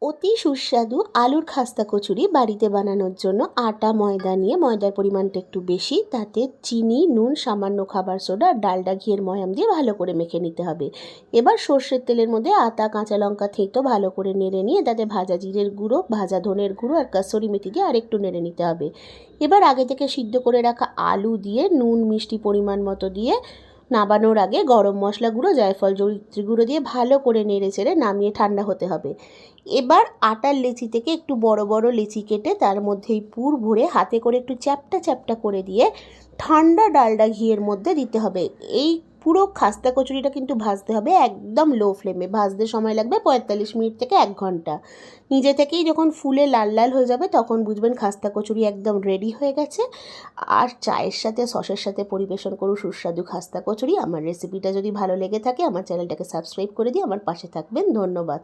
অতি সুস্বাদু আলুর খাস্তা কচুরি বাড়িতে বানানোর জন্য আটা ময়দা নিয়ে ময়দার পরিমাণটা একটু বেশি, তাতে চিনি, নুন, সামান্য খাবার সোডা আর ডালডা ঘিয়ের ময়াম দিয়ে ভালো করে মেখে নিতে হবে। এবার সর্ষের তেলের মধ্যে আদা, কাঁচা লঙ্কা থেঁতো ভালো করে নেড়ে নিয়ে তাতে ভাজা জিরের গুঁড়ো, ভাজা ধনের গুঁড়ো আর কাসুরি মেথি দিয়ে আরেকটু নেড়ে নিতে হবে। এবার আগে থেকে সিদ্ধ করে রাখা আলু দিয়ে নুন মিষ্টি পরিমাণ মতো দিয়ে নামানোর আগে গরম মশলা গুঁড়ো, জায়ফল, জয়িত্রী গুঁড়ো দিয়ে ভালো করে নেড়ে চেড়ে নামিয়ে ঠান্ডা হতে হবে। এবার আটার লেচি থেকে একটু বড় বড় লেচি কেটে তার মধ্যেই পুর ভরে হাতে করে একটু চ্যাপটা চ্যাপটা করে দিয়ে ঠান্ডা ডালডা ঘিয়ের মধ্যে দিতে হবে। এই পুরো খাস্তা কচুরিটা কিন্তু ভাজতে হবে একদম লো ফ্লেমে। ভাজতে সময় লাগবে 45 মিনিট থেকে 1 ঘন্টা। নিজে থেকেই যখন ফুলে লাল লাল হয়ে যাবে তখন বুঝবেন খাস্তা কচুরি একদম রেডি হয়ে গেছে। আর চায়ের সাথে সসের সাথে পরিবেশন করুন সুস্বাদু খাস্তা কচুরি। আমার রেসিপিটা যদি ভালো লেগে থাকে আমার চ্যানেলটাকে সাবস্ক্রাইব করে দিয়ে আমার পাশে থাকবেন। ধন্যবাদ।